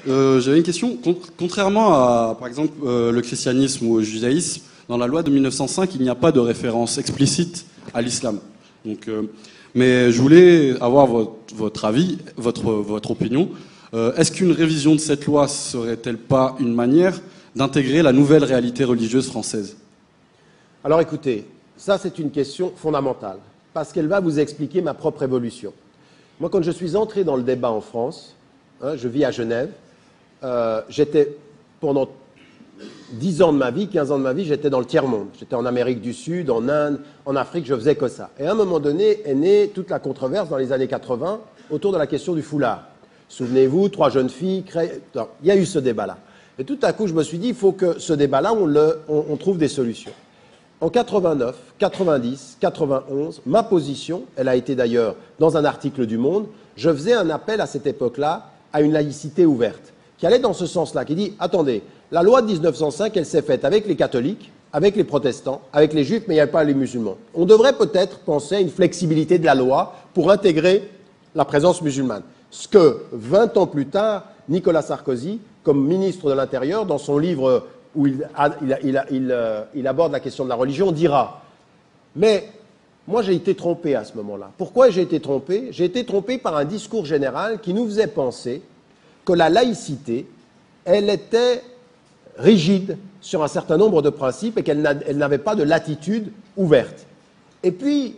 J'avais une question. Contrairement à, par exemple, le christianisme ou au judaïsme, dans la loi de 1905, il n'y a pas de référence explicite à l'islam. Donc, mais je voulais avoir votre avis, votre opinion. Est-ce qu'une révision de cette loi serait-elle pas une manière d'intégrer la nouvelle réalité religieuse française? Alors écoutez, ça c'est une question fondamentale, parce qu'elle va vous expliquer ma propre évolution. Moi, quand je suis entré dans le débat en France, je vis à Genève, j'étais pendant 10 ans de ma vie, 15 ans de ma vie, j'étais dans le tiers-monde. J'étais en Amérique du Sud, en Inde, en Afrique, je faisais que ça. Et à un moment donné est née toute la controverse dans les années 80 autour de la question du foulard. Souvenez-vous, 3 jeunes filles, il y a eu ce débat-là. Et tout à coup, je me suis dit, il faut que ce débat-là, on trouve des solutions. En 89, 90, 91, ma position, elle a été d'ailleurs dans un article du Monde, je faisais un appel à cette époque-là à une laïcité ouverte, qui allait dans ce sens-là, qui dit, attendez, la loi de 1905, elle s'est faite avec les catholiques, avec les protestants, avec les juifs, mais il n'y avait pas les musulmans. On devrait peut-être penser à une flexibilité de la loi pour intégrer la présence musulmane. Ce que, 20 ans plus tard, Nicolas Sarkozy, comme ministre de l'Intérieur, dans son livre où il aborde la question de la religion, dira. Mais moi, j'ai été trompé à ce moment-là. Pourquoi j'ai été trompé? J'ai été trompé par un discours général qui nous faisait penser que la laïcité, elle était rigide sur un certain nombre de principes et qu'elle n'avait pas de latitude ouverte. Et puis,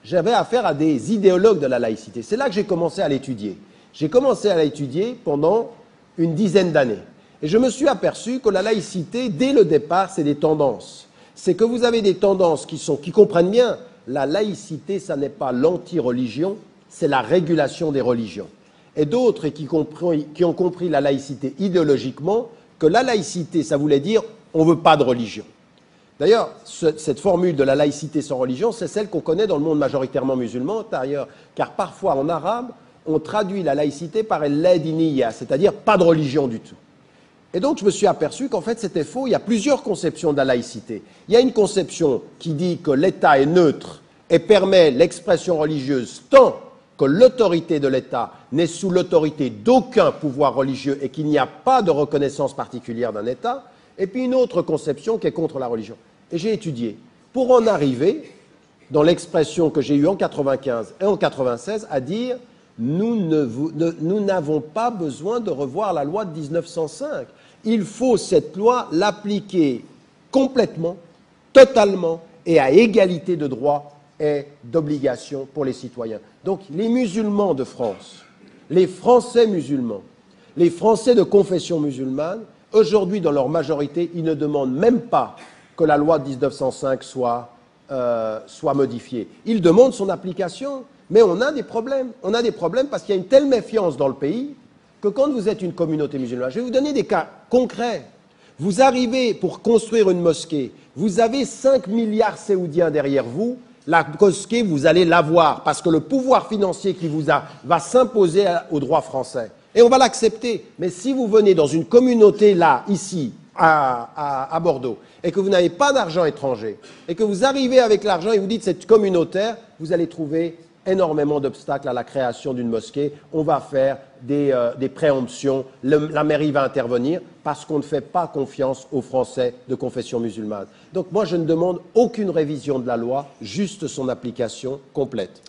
j'avais affaire à des idéologues de la laïcité. C'est là que j'ai commencé à l'étudier. J'ai commencé à l'étudier pendant une dizaine d'années. Et je me suis aperçu que la laïcité, dès le départ, c'est des tendances. C'est que vous avez des tendances qui comprennent bien. La laïcité, ça n'est pas l'anti-religion, c'est la régulation des religions. Et d'autres qui ont compris la laïcité idéologiquement, que la laïcité, ça voulait dire on ne veut pas de religion. D'ailleurs, cette formule de la laïcité sans religion, c'est celle qu'on connaît dans le monde majoritairement musulman, d'ailleurs, car parfois en arabe, on traduit la laïcité par el-ladiniya, c'est-à-dire pas de religion du tout. Et donc, je me suis aperçu qu'en fait, c'était faux. Il y a plusieurs conceptions de la laïcité. Il y a une conception qui dit que l'État est neutre et permet l'expression religieuse tant que l'autorité de l'État n'est sous l'autorité d'aucun pouvoir religieux et qu'il n'y a pas de reconnaissance particulière d'un État. Et puis une autre conception qui est contre la religion. Et j'ai étudié pour en arriver, dans l'expression que j'ai eue en 95 et en 96, à dire nous n'avons pas besoin de revoir la loi de 1905. Il faut cette loi l'appliquer complètement, totalement et à égalité de droits et d'obligations pour les citoyens. Donc les musulmans de France, les Français musulmans, les Français de confession musulmane, aujourd'hui dans leur majorité, ils ne demandent même pas que la loi de 1905 soit modifiée. Ils demandent son application, mais on a des problèmes. On a des problèmes parce qu'il y a une telle méfiance dans le pays que quand vous êtes une communauté musulmane, je vais vous donner des cas concrets. Vous arrivez pour construire une mosquée, vous avez 5 milliards saoudiens derrière vous, la mosquée, vous allez l'avoir parce que le pouvoir financier qui vous a va s'imposer au droit français. Et on va l'accepter. Mais si vous venez dans une communauté là, ici, à Bordeaux, et que vous n'avez pas d'argent étranger, et que vous arrivez avec l'argent et vous dites c'est communautaire, vous allez trouver énormément d'obstacles à la création d'une mosquée. On va faire des préemptions, la mairie va intervenir parce qu'on ne fait pas confiance aux Français de confession musulmane. Donc moi, je ne demande aucune révision de la loi, juste son application complète.